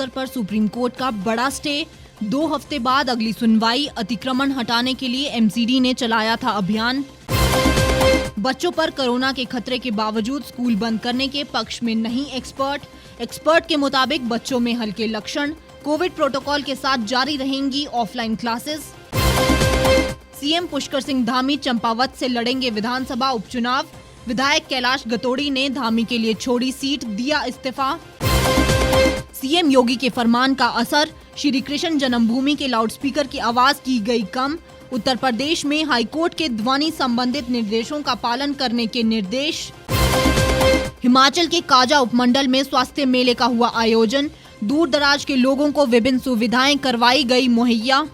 अवसर पर supreme court का बड़ा स्टे। 2 हफ्ते बाद अगली सुनवाई। अतिक्रमण हटाने के लिए एमसीडी ने चलाया था अभियान। बच्चों पर कोरोना के खतरे के बावजूद स्कूल बंद करने के पक्ष में नहीं एक्सपर्ट के मुताबिक बच्चों में हल्के लक्षण, कोविड प्रोटोकॉल के साथ जारी रहेंगी offline classes. CM Pushkar Singh Dhami Champawat से लड़ेंगे विधानसभा उपचुनाव। विधायक कैलाश गतोड़ी ने धामी के लिए छोड़ी सीट, दिया इस्तीफा। सीएम योगी के फरमान का असर, श्री कृष्ण जन्मभूमि के लाउडस्पीकर की आवाज की गई कम। उत्तर प्रदेश में हाईकोर्ट के ध्वनि संबंधित निर्देशों का पालन करने के निर्देश। हिमाचल के काजा उपमंडल में स्वास्थ्य मेले का हुआ आयोजन। दूर दराज के लोगों को विभिन्न सुविधाएं करवाई गई मुहैया।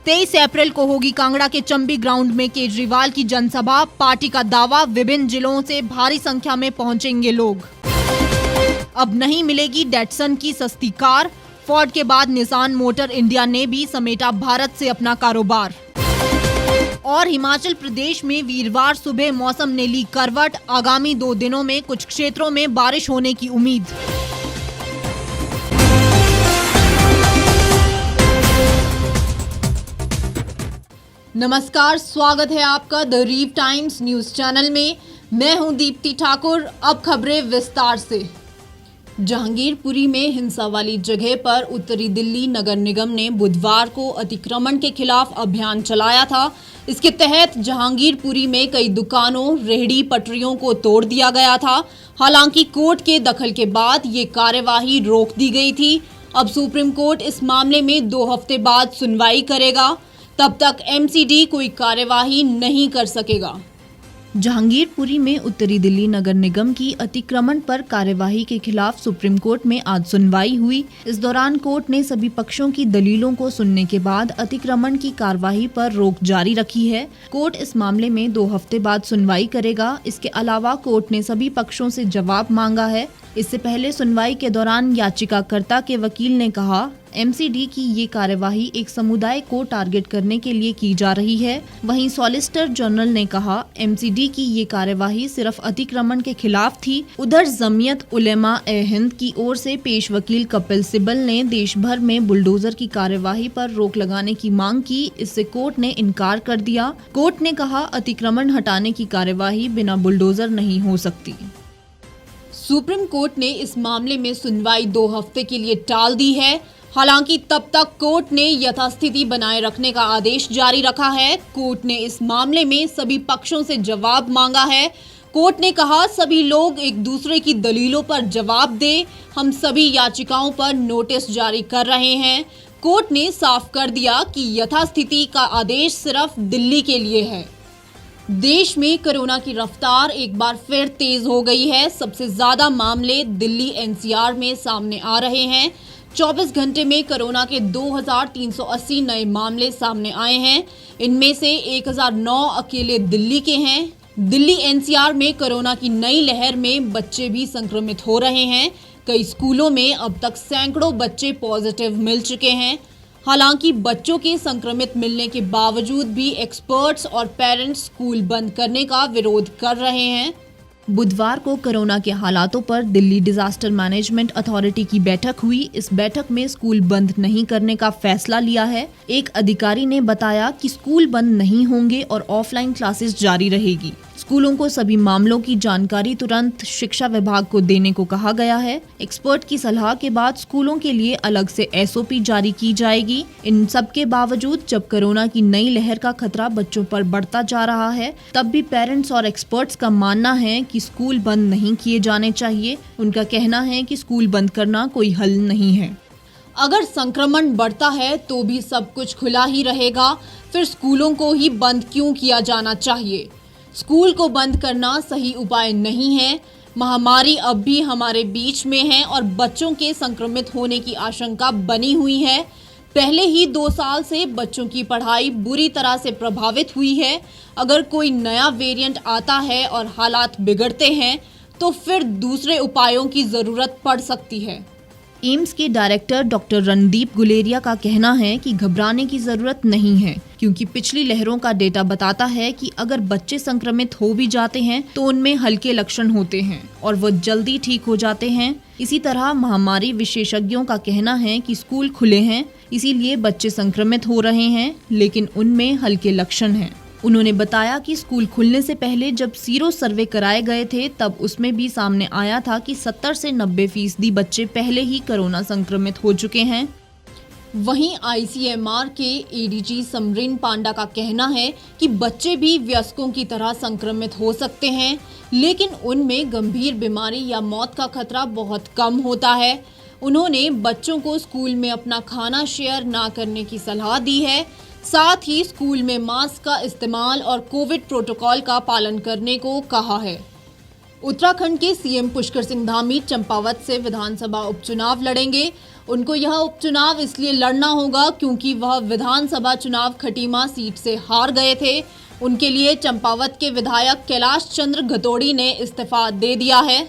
23 अप्रैल को होगी कांगड़ा के चंबी ग्राउंड में केजरीवाल की जनसभा। पार्टी का दावा, विभिन्न जिलों से भारी संख्या में पहुंचेंगे लोग। अब नहीं मिलेगी डैटसन की सस्ती कार। फोर्ड के बाद निसान मोटर इंडिया ने भी समेटा भारत से अपना कारोबार। और हिमाचल प्रदेश में वीरवार सुबह मौसम ने ली करवट। आगामी 2 दिनों में कुछ क्षेत्रों में बारिश होने की उम्मीद। नमस्कार, स्वागत है आपका द रीव टाइम्स न्यूज चैनल में। मैं हूं दीप्ति ठाकुर। अब खबरें विस्तार से। जहांगीरपुरी में हिंसा वाली जगह पर उत्तरी दिल्ली नगर निगम ने बुधवार को अतिक्रमण के खिलाफ अभियान चलाया था। इसके तहत जहांगीरपुरी में कई दुकानों, रेहड़ी पटरियों को तोड़ दिया गया था। हालांकि कोर्ट के दखल के बाद ये कार्यवाही रोक दी गई थी। अब सुप्रीम कोर्ट इस मामले में 2 हफ्ते बाद सुनवाई करेगा। तब तक एमसीडी कोई कार्यवाही नहीं कर सकेगा। जहांगीरपुरी में उत्तरी दिल्ली नगर निगम की अतिक्रमण पर कार्यवाही के खिलाफ सुप्रीम कोर्ट में आज सुनवाई हुई। इस दौरान कोर्ट ने सभी पक्षों की दलीलों को सुनने के बाद अतिक्रमण की कार्यवाही पर रोक जारी रखी है। कोर्ट इस मामले में 2 हफ्ते बाद सुनवाई करेगा। इसके अलावा कोर्ट ने सभी पक्षों से जवाब मांगा है। इससे पहले सुनवाई के दौरान याचिकाकर्ता के वकील ने कहा, एमसीडी की ये कार्यवाही एक समुदाय को टारगेट करने के लिए की जा रही है। वहीं सॉलिसिटर जनरल ने कहा, एमसीडी की ये कार्यवाही सिर्फ अतिक्रमण के खिलाफ थी। उधर जमीयत उलेमा ए हिंद की ओर से पेश वकील कपिल सिब्बल ने देश भर में बुलडोजर की कार्यवाही पर रोक लगाने की मांग की। इससे कोर्ट ने इनकार कर दिया। कोर्ट ने कहा, अतिक्रमण हटाने की कार्यवाही बिना बुलडोजर नहीं हो सकती। सुप्रीम कोर्ट ने इस मामले में सुनवाई 2 हफ्ते के लिए टाल दी है। हालांकि तब तक कोर्ट ने यथास्थिति बनाए रखने का आदेश जारी रखा है। कोर्ट ने इस मामले में सभी पक्षों से जवाब मांगा है। कोर्ट ने कहा, सभी लोग एक दूसरे की दलीलों पर जवाब दें। हम सभी याचिकाओं पर नोटिस जारी कर रहे हैं। कोर्ट ने साफ कर दिया कि यथास्थिति का आदेश सिर्फ दिल्ली के लिए है। देश में कोरोना की रफ्तार एक बार फिर तेज हो गई है। सबसे ज्यादा मामले दिल्ली एनसीआर में सामने आ रहे हैं। 24 घंटे में कोरोना के 2380 नए मामले सामने आए हैं। इनमें से 1009 अकेले दिल्ली के हैं। दिल्ली एनसीआर में कोरोना की नई लहर में बच्चे भी संक्रमित हो रहे हैं। कई स्कूलों में अब तक सैकड़ों बच्चे पॉजिटिव मिल चुके हैं। हालांकि बच्चों के संक्रमित मिलने के बावजूद भी एक्सपर्ट्स और पेरेंट्स स्कूल बंद करने का विरोध कर रहे हैं। बुधवार को कोरोना के हालातों पर दिल्ली डिजास्टर मैनेजमेंट अथॉरिटी की बैठक हुई। इस बैठक में स्कूल बंद नहीं करने का फैसला लिया है। एक अधिकारी ने बताया कि स्कूल बंद नहीं होंगे और ऑफलाइन क्लासेस जारी रहेगी। स्कूलों को सभी मामलों की जानकारी तुरंत शिक्षा विभाग को देने को कहा गया है। एक्सपर्ट की सलाह के बाद स्कूलों के लिए अलग से एसओपी जारी की जाएगी। इन सब के बावजूद जब कोरोना की नई लहर का खतरा बच्चों पर बढ़ता जा रहा है, तब भी पेरेंट्स और एक्सपर्ट्स का मानना है कि स्कूल बंद नहीं किए जाने चाहिए। उनका कहना है कि स्कूल बंद करना कोई हल नहीं है। अगर संक्रमण बढ़ता है तो भी सब कुछ खुला ही रहेगा, फिर स्कूलों को ही बंद क्यों किया जाना चाहिए? स्कूल को बंद करना सही उपाय नहीं है। महामारी अब भी हमारे बीच में है और बच्चों के संक्रमित होने की आशंका बनी हुई है। पहले ही 2 साल से बच्चों की पढ़ाई बुरी तरह से प्रभावित हुई है। अगर कोई नया वेरिएंट आता है और हालात बिगड़ते हैं तो फिर दूसरे उपायों की ज़रूरत पड़ सकती है। एम्स के डायरेक्टर डॉक्टर रणदीप गुलेरिया का कहना है कि घबराने की जरूरत नहीं है, क्योंकि पिछली लहरों का डेटा बताता है कि अगर बच्चे संक्रमित हो भी जाते हैं तो उनमें हल्के लक्षण होते हैं और वो जल्दी ठीक हो जाते हैं। इसी तरह महामारी विशेषज्ञों का कहना है कि स्कूल खुले हैं, इसीलिए बच्चे संक्रमित हो रहे हैं, लेकिन उनमें हल्के लक्षण हैं। उन्होंने बताया कि स्कूल खुलने से पहले जब सीरो सर्वे कराए गए थे तब उसमें भी सामने आया था कि 70 से 90% बच्चे पहले ही कोरोना संक्रमित हो चुके हैं। वहीं आईसीएमआर के एडीजी समरीन पांडा का कहना है कि बच्चे भी वयस्कों की तरह संक्रमित हो सकते हैं, लेकिन उनमें गंभीर बीमारी या मौत का खतरा बहुत कम होता है। उन्होंने बच्चों को स्कूल में अपना खाना शेयर ना करने की सलाह दी है। साथ ही स्कूल में मास्क का इस्तेमाल और कोविड प्रोटोकॉल का पालन करने को कहा है। उत्तराखंड के सीएम पुष्कर सिंह धामी चंपावत से विधानसभा उपचुनाव लड़ेंगे। उनको यह उपचुनाव इसलिए लड़ना होगा क्योंकि वह विधानसभा चुनाव खटीमा सीट से हार गए थे। उनके लिए चंपावत के विधायक कैलाश चंद्र घतोड़ी ने इस्तीफा दे दिया है।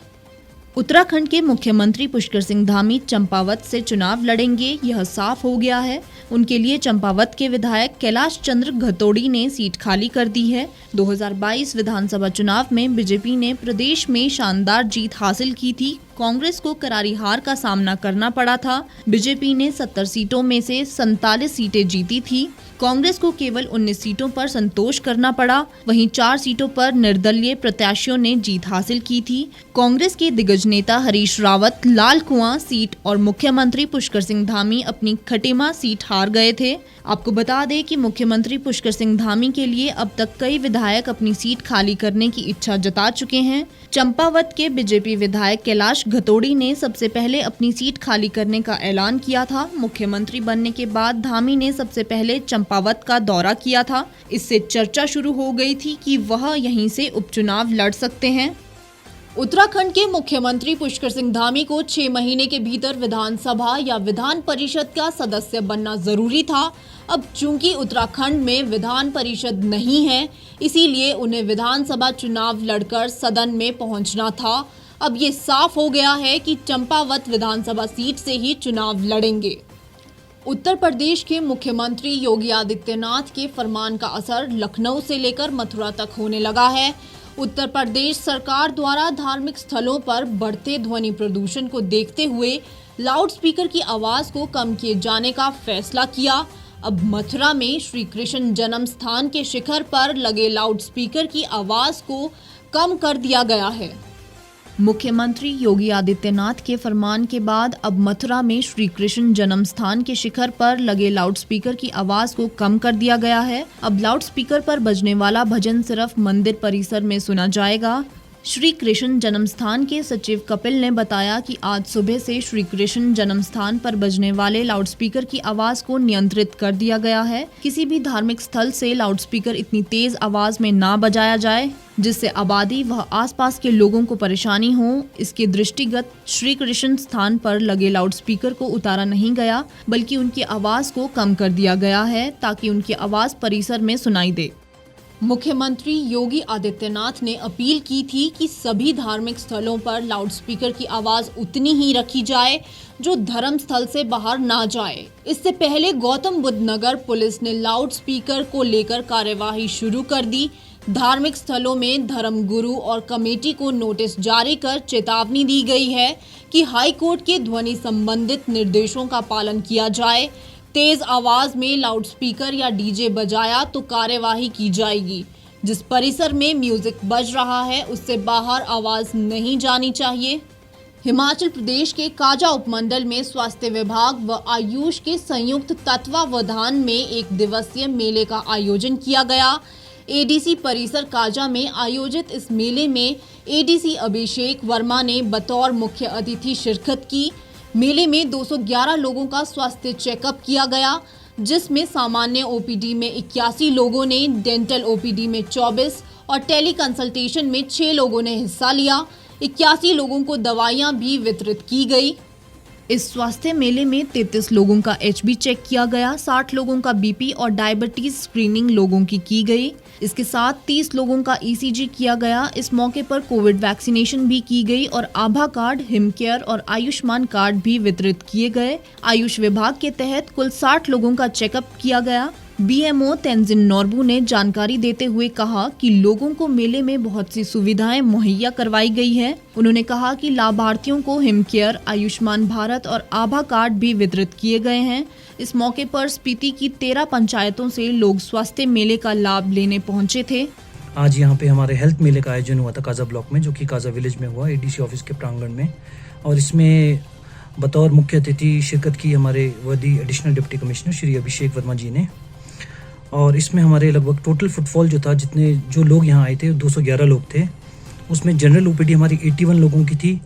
उत्तराखंड के मुख्यमंत्री पुष्कर सिंह धामी चंपावत से चुनाव लड़ेंगे, यह साफ हो गया है। उनके लिए चंपावत के विधायक कैलाश चंद्र घतोड़ी ने सीट खाली कर दी है। 2022 विधानसभा चुनाव में बीजेपी ने प्रदेश में शानदार जीत हासिल की थी। कांग्रेस को करारी हार का सामना करना पड़ा था। बीजेपी ने 70 सीटों में से 47 सीटें जीती थी। कांग्रेस को केवल 19 सीटों पर संतोष करना पड़ा। वहीं 4 सीटों पर निर्दलीय प्रत्याशियों ने जीत हासिल की थी। कांग्रेस के दिग्गज नेता हरीश रावत लाल कुआं सीट और मुख्यमंत्री पुष्कर सिंह धामी अपनी खटीमा सीट हार गए थे। आपको बता दें कि मुख्यमंत्री पुष्कर सिंह धामी के लिए अब तक कई विधायक अपनी सीट खाली करने की इच्छा जता चुके हैं। चंपावत के बीजेपी विधायक कैलाश घतोड़ी ने सबसे पहले अपनी सीट खाली करने का ऐलान किया था। मुख्यमंत्री बनने के बाद धामी ने सबसे पहले चंपावत का दौरा किया था। इससे चर्चा शुरू हो गई थी कि वह यहीं से उपचुनाव लड़ सकते हैं। उत्तराखंड के मुख्यमंत्री पुष्कर सिंह धामी को 6 महीने के भीतर विधानसभा या विधान परिषद का सदस्य बनना जरूरी था। अब चूंकि उत्तराखंड में विधान परिषद नहीं है, इसीलिए उन्हें विधानसभा चुनाव लड़कर सदन में पहुंचना था। अब ये साफ हो गया है कि चंपावत विधानसभा सीट से ही चुनाव लड़ेंगे। उत्तर प्रदेश के मुख्यमंत्री योगी आदित्यनाथ के फरमान का असर लखनऊ से लेकर मथुरा तक होने लगा है। उत्तर प्रदेश सरकार द्वारा धार्मिक स्थलों पर बढ़ते ध्वनि प्रदूषण को देखते हुए लाउडस्पीकर की आवाज को कम किए जाने का फैसला किया। अब मथुरा में श्री कृष्ण जन्म स्थान के शिखर पर लगे लाउडस्पीकर की आवाज को कम कर दिया गया है। मुख्यमंत्री योगी आदित्यनाथ के फरमान के बाद अब मथुरा में श्री कृष्ण जन्म स्थान के शिखर पर लगे लाउडस्पीकर की आवाज को कम कर दिया गया है। अब लाउडस्पीकर पर बजने वाला भजन सिर्फ मंदिर परिसर में सुना जाएगा। श्री कृष्ण जन्म स्थान के सचिव कपिल ने बताया कि आज सुबह से श्री कृष्ण जन्म स्थान पर बजने वाले लाउडस्पीकर की आवाज को नियंत्रित कर दिया गया है। किसी भी धार्मिक स्थल से लाउडस्पीकर इतनी तेज आवाज में ना बजाया जाए जिससे आबादी व आसपास के लोगों को परेशानी हो। इसके दृष्टिगत श्री कृष्ण स्थान पर लगे लाउडस्पीकर को उतारा नहीं गया, बल्कि उनकी आवाज को कम कर दिया गया है ताकि उनकी आवाज परिसर में सुनाई दे। मुख्यमंत्री योगी आदित्यनाथ ने अपील की थी कि सभी धार्मिक स्थलों पर लाउडस्पीकर की आवाज उतनी ही रखी जाए जो धर्म स्थल से बाहर ना जाए। इससे पहले गौतम बुद्ध नगर पुलिस ने लाउडस्पीकर को लेकर कार्यवाही शुरू कर दी। धार्मिक स्थलों में धर्म गुरु और कमेटी को नोटिस जारी कर चेतावनी दी गई है कि हाई कोर्ट के ध्वनि संबंधित निर्देशों का पालन किया जाए। तेज आवाज में लाउडस्पीकर या डीजे बजाया तो कार्यवाही की जाएगी। जिस परिसर में म्यूजिक बज रहा है उससे बाहर आवाज नहीं जानी चाहिए। हिमाचल प्रदेश के काजा उपमंडल में स्वास्थ्य विभाग व आयुष के संयुक्त तत्वावधान में 1 दिवसीय मेले का आयोजन किया गया। एडीसी परिसर काजा में आयोजित इस मेले में एडीसी अभिषेक वर्मा ने बतौर मुख्य अतिथि शिरकत की। मेले में 211 लोगों का स्वास्थ्य चेकअप किया गया, जिसमें सामान्य ओपीडी में 81 लोगों ने, डेंटल ओपीडी में 24 और टेली कंसल्टेशन में 6 लोगों ने हिस्सा लिया। 81 लोगों को दवाइयां भी वितरित की गई। इस स्वास्थ्य मेले में 33 लोगों का HB चेक किया गया, 60 लोगों का BP और डायबिटीज स्क्रीनिंग लोगों की गई। इसके साथ 30 लोगों का ECG किया गया। इस मौके पर कोविड वैक्सीनेशन भी की गई और आभा कार्ड, हिमकेयर और आयुष्मान कार्ड भी वितरित किए गए। आयुष विभाग के तहत कुल 60 लोगों का चेकअप किया गया। BMO तेंजिन नोर्बू ने जानकारी देते हुए कहा कि लोगों को मेले में बहुत सी सुविधाएं मुहैया करवाई गई है। उन्होंने कहा कि लाभार्थियों को हिमकेयर, आयुष्मान भारत और आभा कार्ड भी वितरित किए गए हैं। इस मौके पर स्पीति की 13 पंचायतों से लोग स्वास्थ्य मेले का लाभ लेने पहुंचे थे। आज यहाँ पे हमारे हेल्थ मेले का आयोजन हुआ था काजा ब्लॉक में, जो कि काजा विलेज में हुआ, ADC ऑफिस के प्रांगण में। और इसमें बतौर मुख्य अतिथि शिरकत की हमारे वर्दी additional deputy commissioner Shri Abhishek Verma जी ने। और इसमें हमारे लगभग टोटल फुटफॉल जो था, जो लोग यहाँ आए थे 211 लोग थे। उसमें जनरल OPD हमारी 81 लोगों की थी,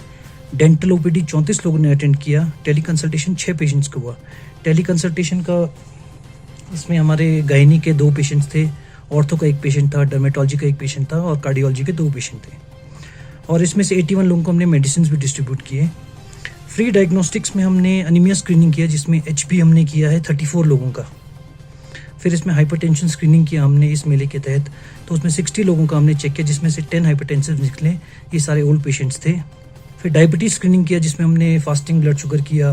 डेंटल OPD 34 लोगों ने अटेंड किया, टेली कंसल्टेशन 6 पेशेंट्स का हुआ। टेली कंसल्टेशन का इसमें हमारे गायनी के 2 पेशेंट्स थे, ऑर्थो का 1 पेशेंट था, डर्मेटोलॉजी का 1 पेशेंट था और कार्डियोलॉजी के 2 पेशेंट थे। और इसमें से 81 लोगों को हमने मेडिसिन भी डिस्ट्रीब्यूट किए। फ्री डायग्नोस्टिक्स में हमने अनीमिया स्क्रीनिंग किया, जिसमें HB हमने किया है 34 लोगों का। फिर इसमें हाइपरटेंशन स्क्रीनिंग किया हमने इस मेले के तहत, तो उसमें 60 लोगों का हमने चेक किया, जिसमें से 10 हाइपरटेंसिव निकले, ये सारे ओल्ड पेशेंट्स थे। फिर डायबिटीज स्क्रीनिंग किया, जिसमें हमने फास्टिंग ब्लड शुगर किया,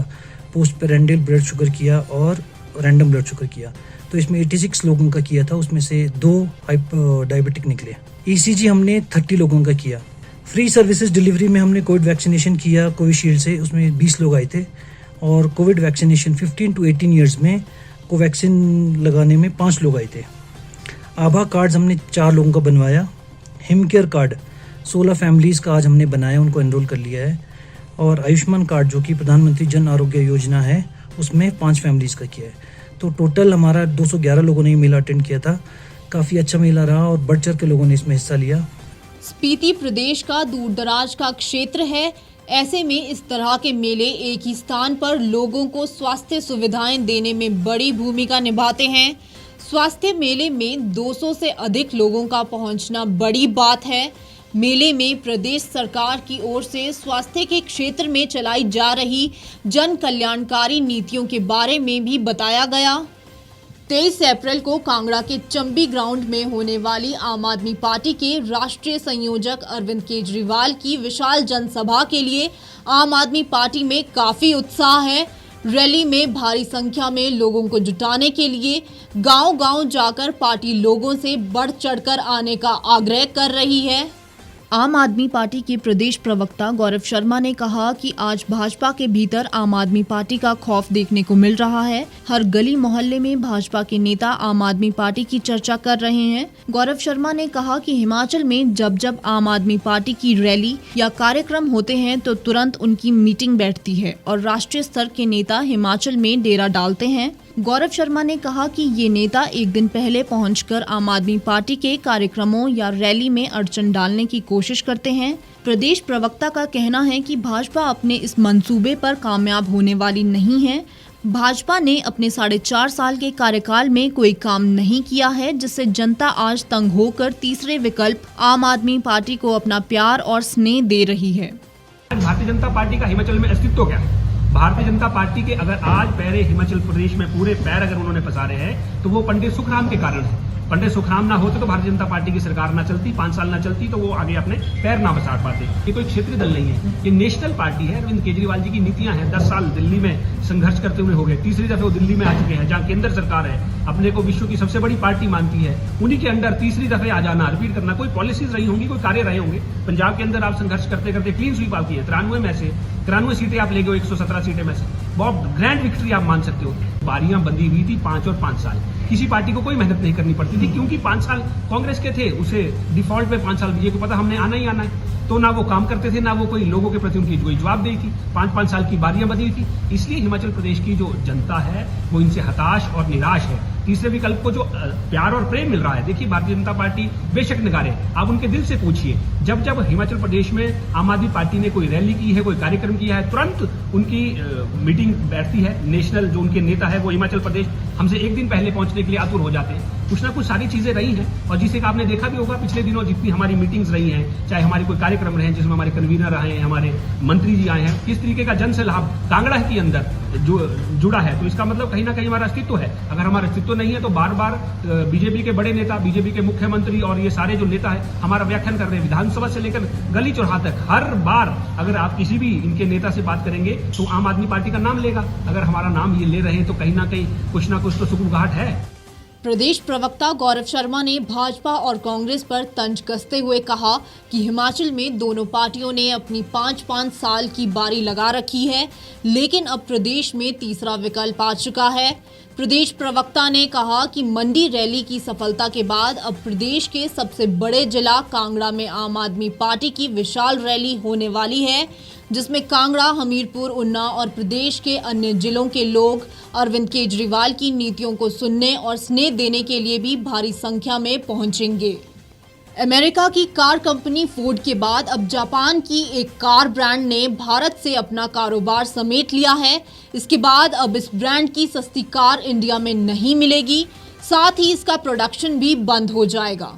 पोस्ट पेरेंडल ब्लड शुगर किया और रैंडम ब्लड शुगर किया। तो इसमें 86 लोगों का किया था, उसमें से 2 डायबिटिक निकले। ECG हमने 30 लोगों का किया। फ्री सर्विसेज डिलीवरी में हमने कोविड वैक्सीनेशन किया कोविशील्ड से, उसमें 20 लोग आए थे। और कोविड वैक्सीनेशन 15 to 18 ईयर्स में कोवैक्सीन लगाने में 5 लोग आए थे। आभा कार्ड्स हमने 4 लोगों का बनवाया। हिमकेयर कार्ड 16 फैमिलीज़ का आज हमने बनाया, उनको एनरोल कर लिया है। और आयुष्मान कार्ड जो कि प्रधानमंत्री जन आरोग्य योजना है, उसमें 5 फैमिलीज़ का किया है। तो टोटल हमारा 211 लोगों ने ये मेला अटेंड किया था। काफ़ी अच्छा मेला रहा और बढ़ चढ़ के लोगों ने इसमें हिस्सा लिया। स्पीति प्रदेश का दूर दराज का क्षेत्र है। ऐसे में इस तरह के मेले एक ही स्थान पर लोगों को स्वास्थ्य सुविधाएं देने में बड़ी भूमिका निभाते हैं। स्वास्थ्य मेले में 200 से अधिक लोगों का पहुंचना बड़ी बात है। मेले में प्रदेश सरकार की ओर से स्वास्थ्य के क्षेत्र में चलाई जा रही जन कल्याणकारी नीतियों के बारे में भी बताया गया। 23 अप्रैल को कांगड़ा के चंबी ग्राउंड में होने वाली आम आदमी पार्टी के राष्ट्रीय संयोजक अरविंद केजरीवाल की विशाल जनसभा के लिए आम आदमी पार्टी में काफी उत्साह है। रैली में भारी संख्या में लोगों को जुटाने के लिए गांव-गांव जाकर पार्टी लोगों से बढ़ चढ़कर आने का आग्रह कर रही है। आम आदमी पार्टी के प्रदेश प्रवक्ता गौरव शर्मा ने कहा कि आज भाजपा के भीतर आम आदमी पार्टी का खौफ देखने को मिल रहा है। हर गली मोहल्ले में भाजपा के नेता आम आदमी पार्टी की चर्चा कर रहे हैं। गौरव शर्मा ने कहा कि हिमाचल में जब जब आम आदमी पार्टी की रैली या कार्यक्रम होते हैं तो तुरंत उनकी मीटिंग बैठती है और राष्ट्रीय स्तर के नेता हिमाचल में डेरा डालते हैं। गौरव शर्मा ने कहा कि ये नेता एक दिन पहले पहुंचकर आम आदमी पार्टी के कार्यक्रमों या रैली में अड़चन डालने की कोशिश करते हैं। प्रदेश प्रवक्ता का कहना है कि भाजपा अपने इस मंसूबे पर कामयाब होने वाली नहीं है। भाजपा ने अपने 4.5 साल के कार्यकाल में कोई काम नहीं किया है, जिससे जनता आज तंग होकर तीसरे विकल्प आम आदमी पार्टी को अपना प्यार और स्नेह दे रही है। भारतीय जनता पार्टी का हिमाचल में अस्तित्व क्या है? भारतीय जनता पार्टी के अगर आज पैरे हिमाचल प्रदेश में पूरे पैर अगर उन्होंने पसारे हैं तो वो पंडित सुखराम के कारण है। पंडित सुखराम ना होते तो भारतीय जनता पार्टी की सरकार ना चलती, 5 साल ना चलती, तो वो आगे अपने पैर ना पसार पाते। ये कोई क्षेत्रीय दल नहीं है, ये नेशनल पार्टी है। अरविंद केजरीवाल जी की नीतियां हैं। 10 साल दिल्ली में संघर्ष करते हुए हो गए, तीसरी दफे वो दिल्ली में आ चुके हैं, जहाँ केंद्र सरकार है, अपने को विश्व की सबसे बड़ी पार्टी मानती है। उन्हीं के अंडर तीसरी दफे आ जाना, रिपीट करना, कोई पॉलिसीज रही होंगी, कोई कार्य रहे होंगे। पंजाब के अंदर आप संघर्ष करते करते क्लीन स्वीप आप किए, 93 में से 93 सीटें आप ले गए, 117 सीटें में से बहुत ग्रैंड विक्ट्री आप मान सकते हो। बारियां बंधी हुई थी 5 और 5 साल। किसी पार्टी को कोई मेहनत नहीं करनी पड़ती थी, क्योंकि 5 साल कांग्रेस के थे, उसे डिफॉल्ट पे 5 साल बीजेपी को पता हमने आना ही आना है, तो ना वो काम करते थे, ना वो कोई लोगों के प्रति उनकी कोई जवाबदेही थी। 5-5 साल की बारियां बदली थी। इसलिए हिमाचल प्रदेश की जो जनता है वो इनसे हताश और निराश है। तीसरे विकल्प को जो प्यार और प्रेम मिल रहा है, देखिए भारतीय जनता पार्टी बेशक नकारे, आप उनके दिल से पूछिए, जब जब हिमाचल प्रदेश में आम आदमी पार्टी ने कोई रैली की है, कोई कार्यक्रम किया है, तुरंत उनकी मीटिंग बैठती है। नेशनल जो उनके नेता है वो हिमाचल प्रदेश हमसे एक दिन पहले पहुंचने के लिए आतुर हो जाते हैं। कुछ ना कुछ सारी चीजें रही हैं। और जिसे आपने देखा भी होगा पिछले दिनों जितनी हमारी मीटिंग्स रही हैं, चाहे हमारे कोई कार्यक्रम रहे हैं जिसमें हमारे कन्वीनर आए हैं, हमारे मंत्री जी आए हैं, किस तरीके का जन से लाभ कांगड़ा के अंदर जो जुड़ा है। तो इसका मतलब कहीं ना कहीं हमारा अस्तित्व है। अगर हमारा अस्तित्व नहीं है तो बार बार बीजेपी के बड़े नेता, बीजेपी के मुख्यमंत्री और ये सारे जो नेता है हमारा व्याख्यान कर रहे हैं, विधानसभा से लेकर गली चौराहा तक हर बार अगर आप किसी भी इनके नेता से बात करेंगे तो आम आदमी पार्टी का नाम लेगा। अगर हमारा नाम ये ले रहे हैं तो कहीं ना कुछ तो सुगबुगाहट है। प्रदेश प्रवक्ता गौरव शर्मा ने भाजपा और कांग्रेस पर तंज कसते हुए कहा कि हिमाचल में दोनों पार्टियों ने अपनी 5-5 साल की बारी लगा रखी है, लेकिन अब प्रदेश में तीसरा विकल्प आ चुका है। प्रदेश प्रवक्ता ने कहा कि मंडी रैली की सफलता के बाद अब प्रदेश के सबसे बड़े जिला कांगड़ा में आम आदमी पार्टी की विशाल रैली होने वाली है, जिसमें कांगड़ा, हमीरपुर, उन्ना और प्रदेश के अन्य जिलों के लोग अरविंद केजरीवाल की नीतियों को सुनने और स्नेह देने के लिए भी भारी संख्या में पहुंचेंगे। अमेरिका की कार कंपनी फोर्ड के बाद अब जापान की एक कार ब्रांड ने भारत से अपना कारोबार समेट लिया है। इसके बाद अब इस ब्रांड की सस्ती कार इंडिया में नहीं मिलेगी, साथ ही इसका प्रोडक्शन भी बंद हो जाएगा।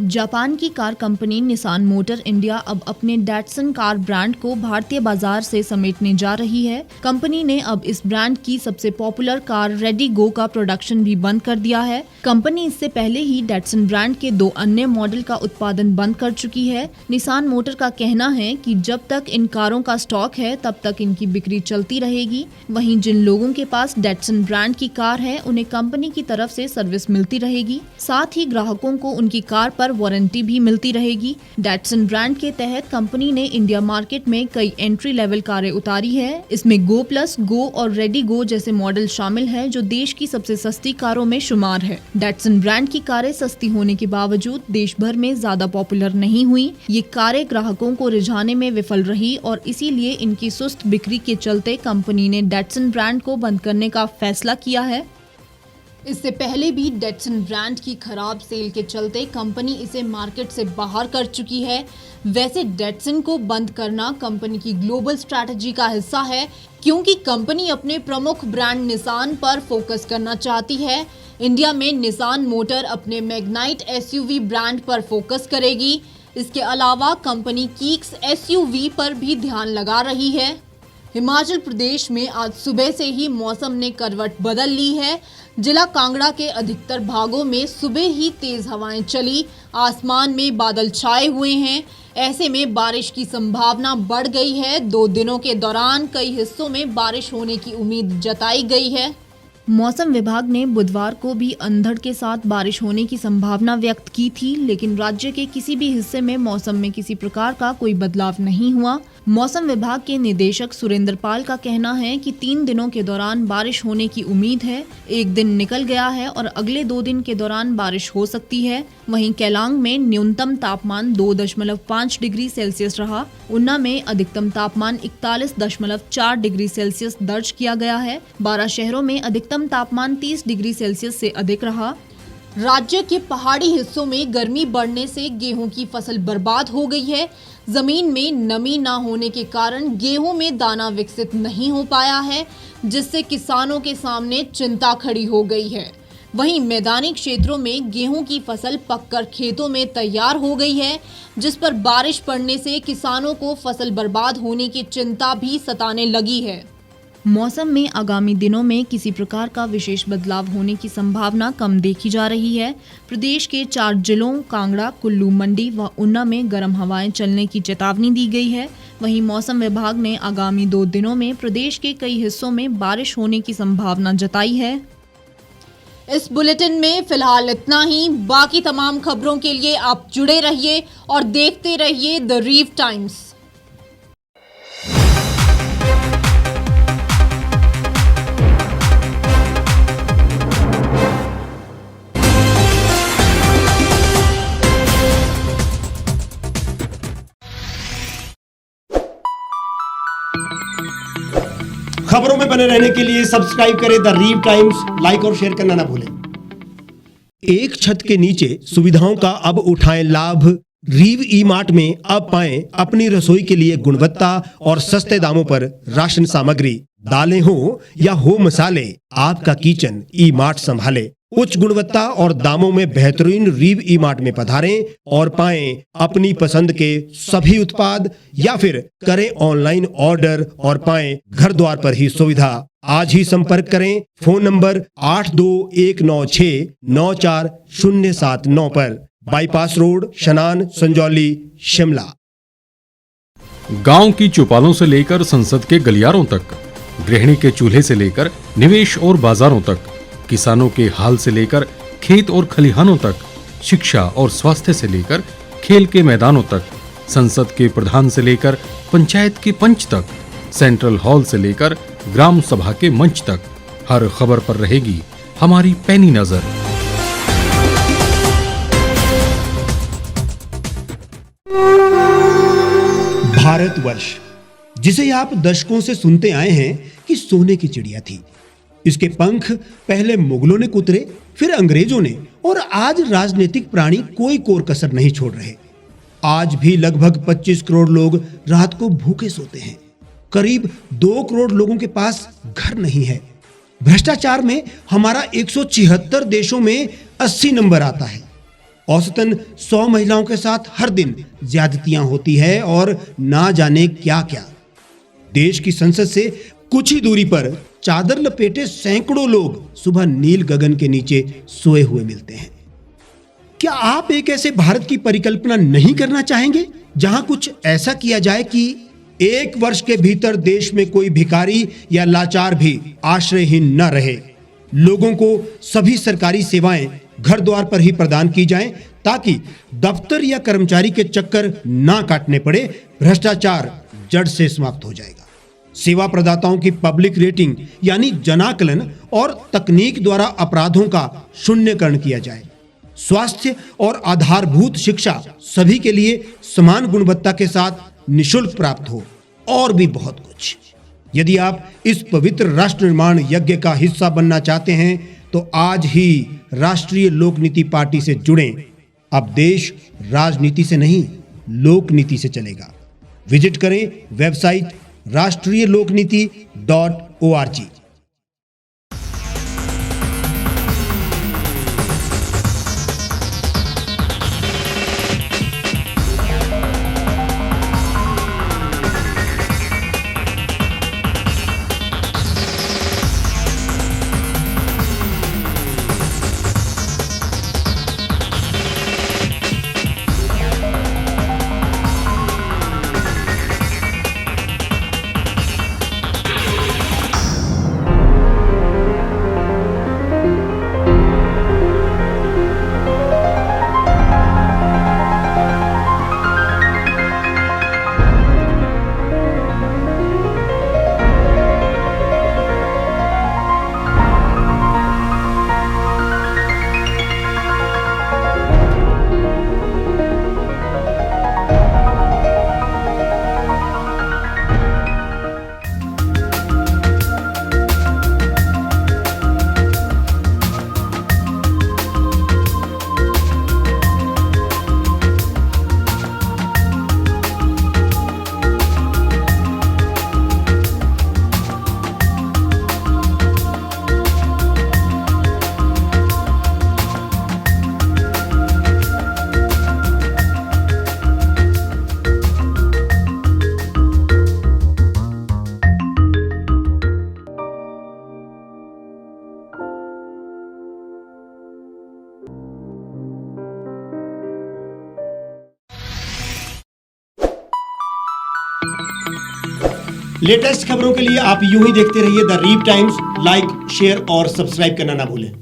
जापान की car company Nissan motor India अब अपने डैटसन कार ब्रांड को भारतीय बाजार से समेटने जा रही है। कंपनी ने अब इस ब्रांड की सबसे पॉपुलर कार रेडी गो का प्रोडक्शन भी बंद कर दिया है। कंपनी इससे पहले ही डैटसन ब्रांड के 2 अन्य मॉडल का उत्पादन बंद कर चुकी है। निसान मोटर का कहना है कि जब तक इन कारों का स्टॉक है तब तक इनकी बिक्री चलती रहेगी। वहीं जिन लोगों के पास डैटसन ब्रांड की कार है उन्हें कंपनी की तरफ से सर्विस मिलती रहेगी, साथ ही ग्राहकों को उनकी कार पर वारंटी भी मिलती रहेगी। डैटसन ब्रांड के तहत कंपनी ने इंडिया मार्केट में कई एंट्री लेवल कारें उतारी है। इसमें गो प्लस, गो और रेडी गो जैसे मॉडल शामिल है, जो देश की सबसे सस्ती कारों में शुमार है। डैटसन ब्रांड की कारें सस्ती होने के बावजूद देश भर में ज्यादा पॉपुलर नहीं हुई। ये कारें ग्राहकों को रिझाने में विफल रही और इसीलिए इनकी सुस्त बिक्री के चलते कंपनी ने डैटसन ब्रांड को बंद करने का फैसला किया है। इससे पहले भी डैटसन ब्रांड की खराब सेल के चलते कंपनी इसे मार्केट से बाहर कर चुकी है। वैसे डैटसन को बंद करना कंपनी की ग्लोबल स्ट्रैटेजी का हिस्सा है, क्योंकि कंपनी अपने प्रमुख ब्रांड निसान पर फोकस करना चाहती है। इंडिया में निसान मोटर अपने मैग्नाइट एसयूवी ब्रांड पर फोकस करेगी। इसके अलावा कंपनी कीक्स एसयूवी पर भी ध्यान लगा रही है। हिमाचल प्रदेश में आज सुबह से ही मौसम ने करवट बदल ली है। जिला कांगड़ा के अधिकतर भागों में सुबह ही तेज हवाएं चली, आसमान में बादल छाए हुए हैं। ऐसे में बारिश की संभावना बढ़ गई है। 2 दिनों के दौरान कई हिस्सों में बारिश होने की उम्मीद जताई गई है। मौसम विभाग ने बुधवार को भी अंधड़ के साथ बारिश होने की संभावना व्यक्त की थी, लेकिन राज्य के किसी भी हिस्से में मौसम में किसी प्रकार का कोई बदलाव नहीं हुआ। मौसम विभाग के निदेशक सुरेंद्र पाल का कहना है कि 3 दिनों के दौरान बारिश होने की उम्मीद है। एक दिन निकल गया है और अगले 2 दिन के दौरान बारिश हो सकती है। वहीं केलांग में न्यूनतम तापमान 2.5 डिग्री सेल्सियस रहा। उन्ना में अधिकतम तापमान 41.4 डिग्री सेल्सियस दर्ज किया गया है। 12 शहरों में अधिकतम तापमान 30 डिग्री सेल्सियस से अधिक रहा। राज्य के पहाड़ी हिस्सों में गर्मी बढ़ने से गेहूं की फसल बर्बाद हो गई है। जमीन में नमी न होने के कारण गेहूं में दाना विकसित नहीं हो पाया है, जिससे किसानों के सामने चिंता खड़ी हो गई है। वहीं मैदानी क्षेत्रों में गेहूं की फसल पककर खेतों में तैयार हो गई है, जिस पर बारिश पड़ने से किसानों को फसल बर्बाद होने की चिंता भी सताने लगी है। मौसम में आगामी दिनों में किसी प्रकार का विशेष बदलाव होने की संभावना कम देखी जा रही है। प्रदेश के 4 जिलों कांगड़ा, कुल्लू, मंडी व उन्ना में गर्म हवाएं चलने की चेतावनी दी गई है। वहीं मौसम विभाग ने आगामी 2 दिनों में प्रदेश के कई हिस्सों में बारिश होने की संभावना जताई है। इस बुलेटिन में फिलहाल इतना ही। बाकी तमाम खबरों के लिए आप जुड़े रहिए और देखते रहिए द रीव टाइम्स। खबरों में बने रहने के लिए सब्सक्राइब करें द रीव टाइम्स, लाइक और शेयर करना ना भूलें। एक छत के नीचे सुविधाओं का अब उठाएं लाभ। रीव ई मार्ट में अब पाएं अपनी रसोई के लिए गुणवत्ता और सस्ते दामों पर राशन सामग्री। दालें हो या हो मसाले, आपका किचन ई मार्ट संभाले। उच्च गुणवत्ता और दामों में बेहतरीन रीव ई मार्ट में पधारें और पाएं अपनी पसंद के सभी उत्पाद, या फिर करें ऑनलाइन ऑर्डर और पाएं घर द्वार पर ही सुविधा। आज ही संपर्क करें फोन नंबर 8219694079 पर, बाईपास रोड, शनान, संजौली, शिमला। गांव की चौपालों से लेकर संसद के गलियारों तक, गृहिणी के चूल्हे से लेकर निवेश और बाजारों तक, किसानों के हाल से लेकर खेत और खलिहानों तक, शिक्षा और स्वास्थ्य से लेकर खेल के मैदानों तक, संसद के प्रधान से लेकर पंचायत के पंच तक, सेंट्रल हॉल से लेकर ग्राम सभा के मंच तक, हर खबर पर रहेगी हमारी पैनी नजर। भारतवर्ष, जिसे आप दशकों से सुनते आए हैं कि सोने की चिड़िया थी। इसके पंख पहले मुगलों ने कुतरे, फिर अंग्रेजों ने, और आज राजनीतिक प्राणी कोई कोर कसर नहीं छोड़ रहे। आज भी लगभग 25 करोड़ लोग रात को भूखे सोते हैं। करीब 2 करोड़ लोगों के पास घर नहीं है। भ्रष्टाचार में हमारा 176 देशों में 80 नंबर आता है। औसतन 100 महिलाओं के साथ हर दिन ज्यादतियां होती है और ना जाने क्या क्या। देश की संसद से कुछ ही दूरी पर चादर लपेटे सैकड़ों लोग सुबह नील गगन के नीचे सोए हुए मिलते हैं। क्या आप एक ऐसे भारत की परिकल्पना नहीं करना चाहेंगे जहां कुछ ऐसा किया जाए कि 1 वर्ष के भीतर देश में कोई भिखारी या लाचार भी आश्रयहीन न रहे? लोगों को सभी सरकारी सेवाएं घर द्वार पर ही प्रदान की जाएं, ताकि दफ्तर या कर्मचारी के चक्कर ना काटने पड़े। भ्रष्टाचार जड़ से समाप्त हो जाएगा। सेवा प्रदाताओं की पब्लिक रेटिंग यानी जनाकलन और तकनीक द्वारा अपराधों का शून्यकरण किया जाए। स्वास्थ्य और आधारभूत शिक्षा सभी के लिए समान गुणवत्ता के साथ निशुल्क प्राप्त हो, और भी बहुत कुछ। यदि आप इस पवित्र राष्ट्र निर्माण यज्ञ का हिस्सा बनना चाहते हैं तो आज ही राष्ट्रीय लोक नीति पार्टी से जुड़ें। अब देश राजनीति से नहीं, लोक नीति से चलेगा। विजिट करें वेबसाइट rastriyalokniti.org। लेटेस्ट खबरों के लिए आप यूं ही देखते रहिए द रीव टाइम्स। लाइक, शेयर और सब्सक्राइब करना ना भूलें।